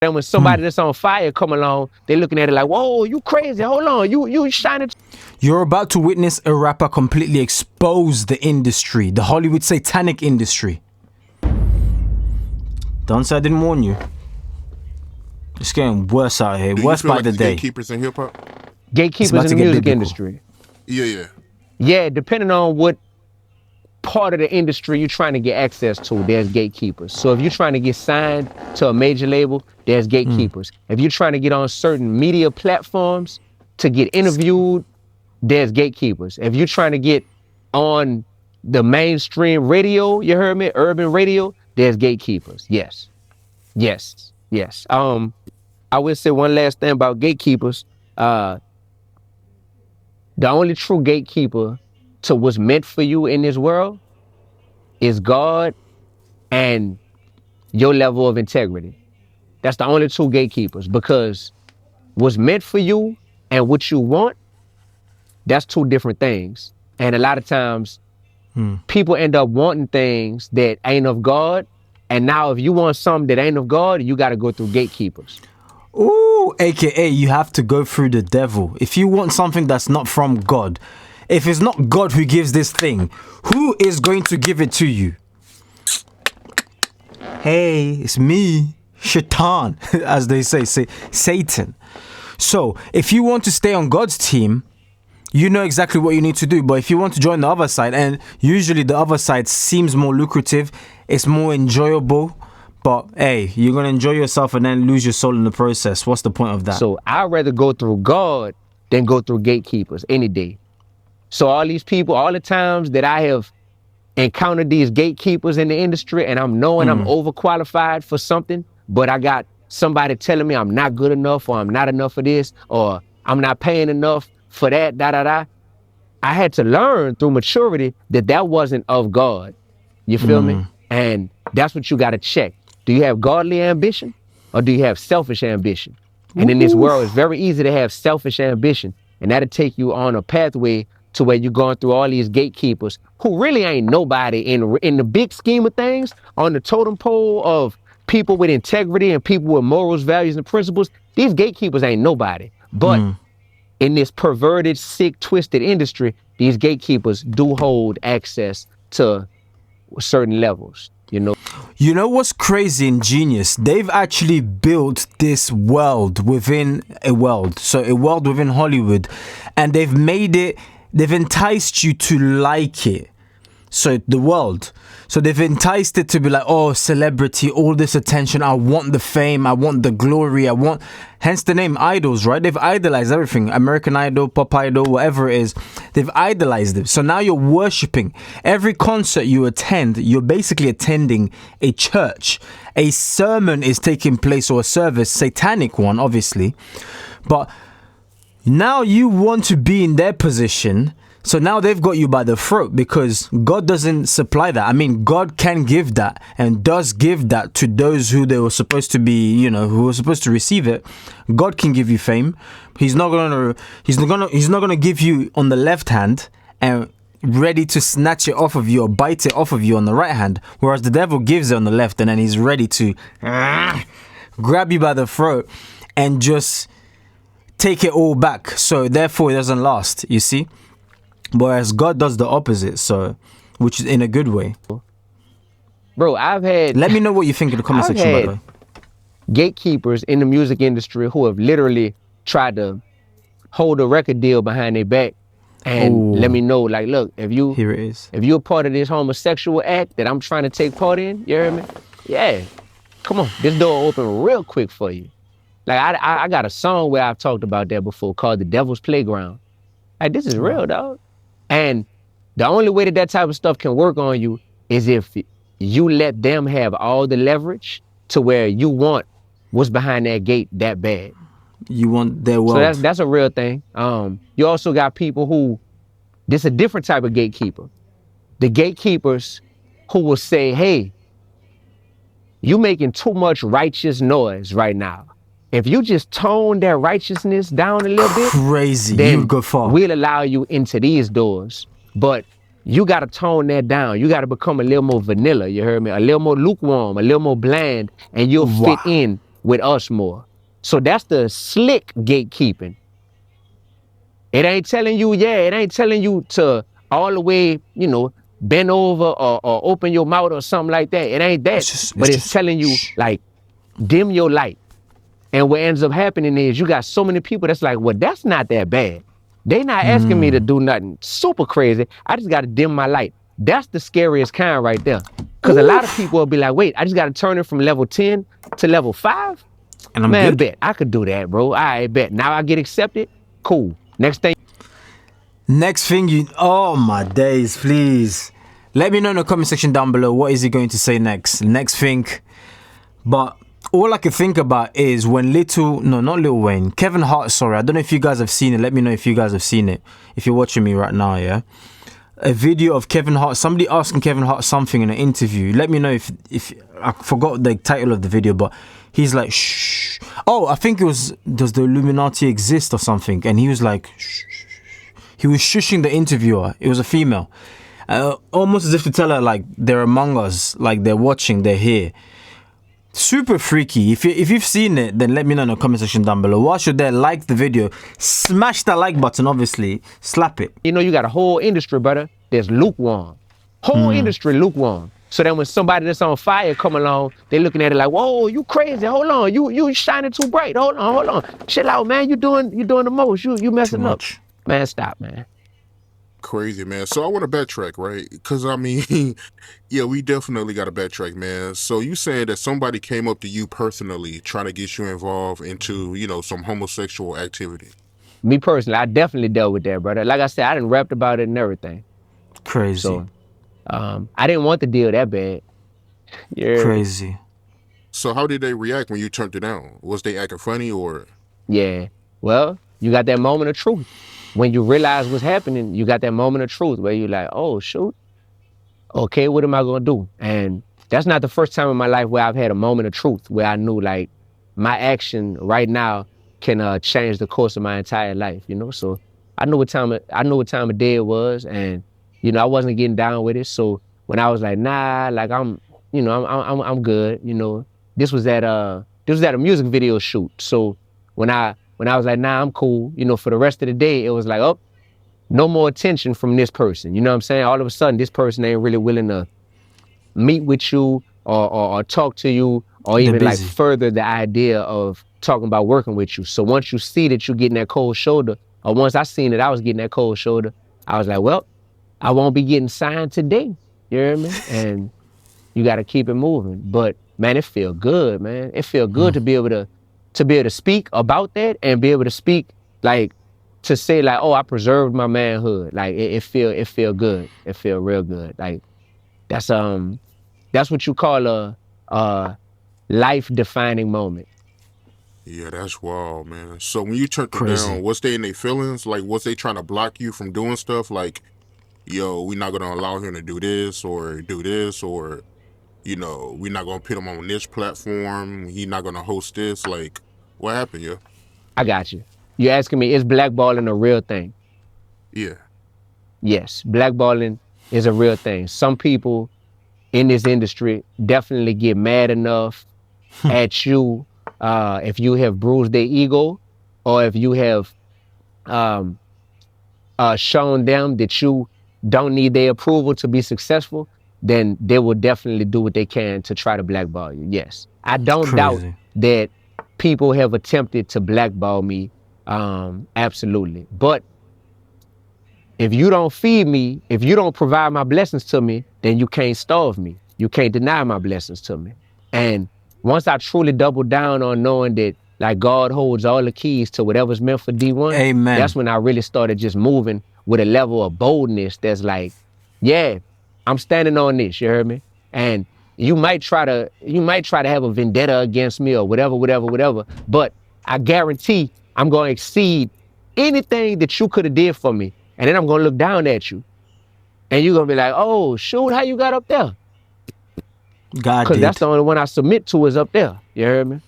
And when somebody that's on fire come along, they're looking at it like, whoa, you crazy. Hold on. You shining. You're about to witness a rapper completely expose the industry, the Hollywood satanic industry. Don't say I didn't warn you. It's getting worse out here. Worse by the day. Gatekeepers in hip hop? Gatekeepers in the music industry. Yeah. Yeah, depending on what part of the industry you're trying to get access to, there's gatekeepers. So if you're trying to get signed to a major label, there's gatekeepers. If you're trying to get on certain media platforms to get interviewed, there's gatekeepers. If you're trying to get on the mainstream radio, you heard me, urban radio, there's gatekeepers. Yes. I will say one last thing about gatekeepers. The only true gatekeeper to what's meant for you in this world is God and your level of integrity. That's the only two gatekeepers, because what's meant for you and what you want, that's two different things. And a lot of times people end up wanting things that ain't of God. And now if you want something that ain't of God, you got to go through gatekeepers. Ooh, AKA you have to go through the devil. If you want something that's not from God, if it's not God who gives this thing, who is going to give it to you? Hey, it's me, Shaitan, as they say Satan. So if you want to stay on God's team, you know exactly what you need to do. But if you want to join the other side, and usually the other side seems more lucrative, it's more enjoyable, but hey, you're going to enjoy yourself and then lose your soul in the process. What's the point of that? So I'd rather go through God than go through gatekeepers any day. So all these people, all the times that I have encountered these gatekeepers in the industry and I'm knowing I'm overqualified for something, but I got somebody telling me I'm not good enough, or I'm not enough for this, or I'm not paying enough for that, I had to learn through maturity that wasn't of God. You feel me? And that's what you got to check. Do you have godly ambition, or do you have selfish ambition? And in this world, it's very easy to have selfish ambition, and that'll take you on a pathway to where you're going through all these gatekeepers who really ain't nobody in the big scheme of things. On the totem pole of people with integrity and people with morals, values, and principles, these gatekeepers ain't nobody. But in this perverted, sick, twisted industry, these gatekeepers do hold access to certain levels, you know. You know what's crazy and genius? They've actually built this world within a world. So a world within Hollywood. And they've enticed you to like it. So the world. So they've enticed it to be like, oh, celebrity, all this attention. I want the fame. I want the glory. Hence the name idols, right? They've idolized everything. American Idol, Pop Idol, whatever it is. They've idolized it. So now you're worshipping. Every concert you attend, you're basically attending a church. A sermon is taking place, or a service, satanic one, obviously. But now you want to be in their position. So now they've got you by the throat, because God doesn't supply that. I mean, God can give that and does give that to those who they were supposed to be, who were supposed to receive it. God can give you fame. He's not gonna give you on the left hand and ready to snatch it off of you or bite it off of you on the right hand. Whereas the devil gives it on the left, and then he's ready to grab you by the throat and just take it all back. So therefore it doesn't last, you see? Whereas God does the opposite, so, which is in a good way. Bro, let me know what you think in the comment section, by the way. Gatekeepers in the music industry who have literally tried to hold a record deal behind their back and let me know, like, look, here it is. If you're a part of this homosexual act that I'm trying to take part in, you hear me? Yeah, come on, this door open real quick for you. Like, I got a song where I've talked about that before called The Devil's Playground. Like, this is real, dog. And the only way that type of stuff can work on you is if you let them have all the leverage to where you want what's behind that gate that bad. You want their world. So that's a real thing. You also got people who, this is a different type of gatekeeper. The gatekeepers who will say, hey, you making too much righteous noise right now. If you just tone that righteousness down a little bit, crazy, then you go far. We'll allow you into these doors. But you got to tone that down. You got to become a little more vanilla, you heard me? A little more lukewarm, a little more bland, and you'll fit in with us more. So that's the slick gatekeeping. It ain't telling you, it ain't telling you to all the way, bend over or open your mouth or something like that. It ain't that. But it's telling you, like, dim your light. And what ends up happening is you got so many people that's like, well, that's not that bad. They not asking me to do nothing super crazy. I just got to dim my light. That's the scariest kind right there. Because a lot of people will be like, wait, I just got to turn it from level 10 to level 5? And I'm Man, good. bet. I could do that, bro. I bet. Now I get accepted. Cool. Next thing Oh my days, please. Let me know in the comment section down below, what is he going to say next? Next thing. But all I can think about is when not Lil Wayne, Kevin Hart, sorry, I don't know if you guys have seen it. Let me know if you guys have seen it. If you're watching me right now, yeah. A video of Kevin Hart, somebody asking Kevin Hart something in an interview. Let me know if I forgot the title of the video, but he's like, shh. Oh, I think it was, does the Illuminati exist or something? And he was like, shh. He was shushing the interviewer. It was a female. Almost as if to tell her, like, they're among us, like, they're watching, they're here. Super freaky. If you've seen it, then let me know in the comment section down below. Whilst you're there, like the video, smash that like button, obviously, slap it. you got a whole industry, brother, that's lukewarm. Whole industry lukewarm. So then when somebody that's on fire come along, they looking at it like, whoa, you crazy, hold on, you shining too bright, hold on. Chill out, man, you doing the most, you messing up. Man, stop, man. Crazy, man. So I want to backtrack, right? Because I mean, yeah, we definitely got to backtrack, man. So you saying that somebody came up to you personally trying to get you involved into, some homosexual activity? Me personally, I definitely dealt with that, brother. Like I said, I done rapped about it and everything. Crazy. So, I didn't want the deal that bad. Yeah. Crazy. So how did they react when you turned it down? Was they acting funny or? Yeah. Well, you got that moment of truth. When you realize what's happening, you got that moment of truth where you're like, oh, shoot. Okay, what am I going to do? And that's not the first time in my life where I've had a moment of truth where I knew, like, my action right now can change the course of my entire life, So I knew what time of day it was, and I wasn't getting down with it. So when I was like, nah, like I'm good. This was at a music video shoot. So when I was like, nah, I'm cool. For the rest of the day, it was like, oh, no more attention from this person. You know what I'm saying? All of a sudden, this person ain't really willing to meet with you or talk to you or even like further the idea of talking about working with you. So once you see that you're getting that cold shoulder, or once I seen that I was getting that cold shoulder, I was like, well, I won't be getting signed today. You hear me? And you got to keep it moving. But man, it feel good, man. It feel good to be able to speak about that and be able to speak, like, to say like, oh, I preserved my manhood. Like it feel good. It feel real good. Like that's what you call a life defining moment. Yeah, that's wild, man. So when you turned it down, was they in their feelings? Like, was they trying to block you from doing stuff? Like, yo, we're not gonna allow him to do this, or we're not gonna put him on this platform. He's not gonna host this. Like, what happened, yo? I got you. You're asking me, is blackballing a real thing? Yeah. Yes, blackballing is a real thing. Some people in this industry definitely get mad enough at you if you have bruised their ego, or if you have shown them that you don't need their approval to be successful, then they will definitely do what they can to try to blackball you. Yes. I don't doubt that people have attempted to blackball me. Absolutely. But if you don't feed me, if you don't provide my blessings to me, then you can't starve me. You can't deny my blessings to me. And once I truly double down on knowing that, like, God holds all the keys to whatever's meant for D1, amen, that's when I really started just moving with a level of boldness that's like, yeah, I'm standing on this, you heard me? And you might try to have a vendetta against me or whatever, but I guarantee I'm going to exceed anything that you could have did for me. And then I'm going to look down at you. And you're going to be like, oh, shoot, how you got up there? God did. Because that's the only one I submit to is up there. You heard me?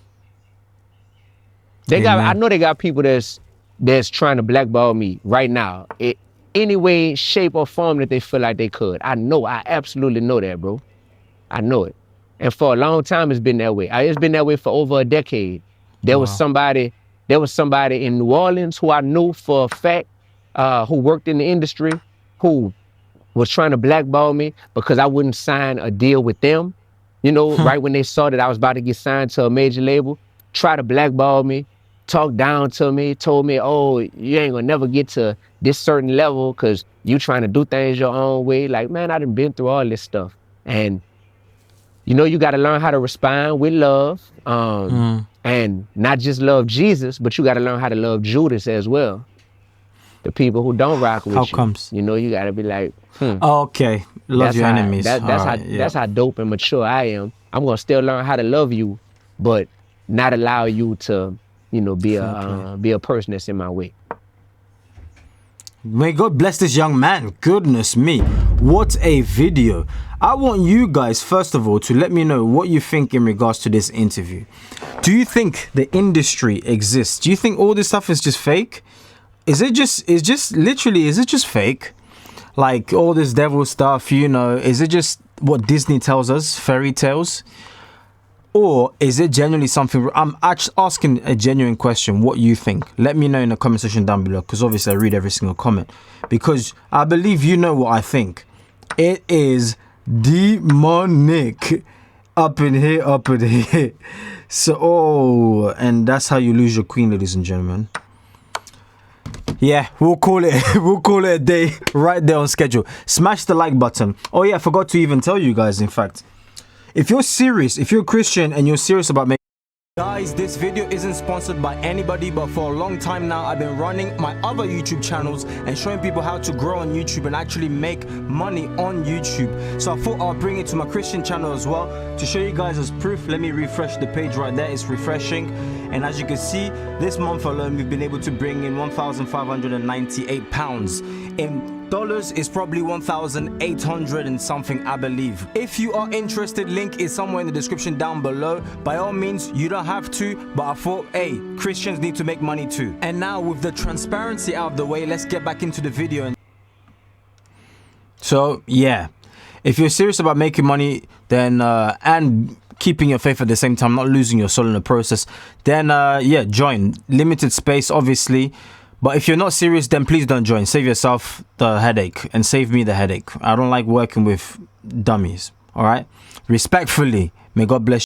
I know they got people that's trying to blackball me right now. Any way, shape, or form that they feel like they could. I absolutely know that, bro. I know it. And for a long time, it's been that way. It's been that way for over a decade. There was somebody in New Orleans who I knew for a fact, who worked in the industry, who was trying to blackball me because I wouldn't sign a deal with them. You know, right when they saw that I was about to get signed to a major label, try to blackball me, talk down to me, told me, oh, you ain't gonna never get to this certain level because you trying to do things your own way. Like, man, I done been through all this stuff. And, you know, you got to learn how to respond with love, and not just love Jesus, but you got to learn how to love Judas as well. The people who don't rock with you. How comes? You know, you got to be like, Okay, love your enemies. That's how dope and mature I am. I'm gonna still learn how to love you, but not allow you to, you know, be a person that's in my way. May God bless this young man. Goodness me, what a video. I want you guys, first of all, to let me know what you think in regards to this interview. Do you think the industry exists? Do you think all this stuff is just fake? Is it just fake? Like all this devil stuff, you know, is it just what Disney tells us, fairy tales? Or is it genuinely something? I'm actually asking a genuine question. What you think? Let me know in the comment section down below, because obviously I read every single comment. Because I believe you know what I think. It is demonic up in here. So, and that's how you lose your queen, ladies and gentlemen. Yeah, we'll call it a day right there on schedule. Smash the like button. Oh yeah, I forgot to even tell you guys, in fact. If you're serious, if you're a Christian and you're serious about making... Guys, this video isn't sponsored by anybody, but for a long time now, I've been running my other YouTube channels and showing people how to grow on YouTube and actually make money on YouTube. So I thought I'll bring it to my Christian channel as well to show you guys as proof. Let me refresh the page right there. It's refreshing. And as you can see, this month alone, we've been able to bring in £1,598. In dollars is probably 1,800 and something, I believe. If you are interested, link is somewhere in the description down below. By all means, you don't have to, but I thought, hey, Christians need to make money too. And now with the transparency out of the way, let's get back into the video. So yeah, if you're serious about making money, then and keeping your faith at the same time, not losing your soul in the process, then yeah, join. Limited space, obviously. But if you're not serious, then please don't join. Save yourself the headache and save me the headache. I don't like working with dummies. All right? Respectfully, may God bless you.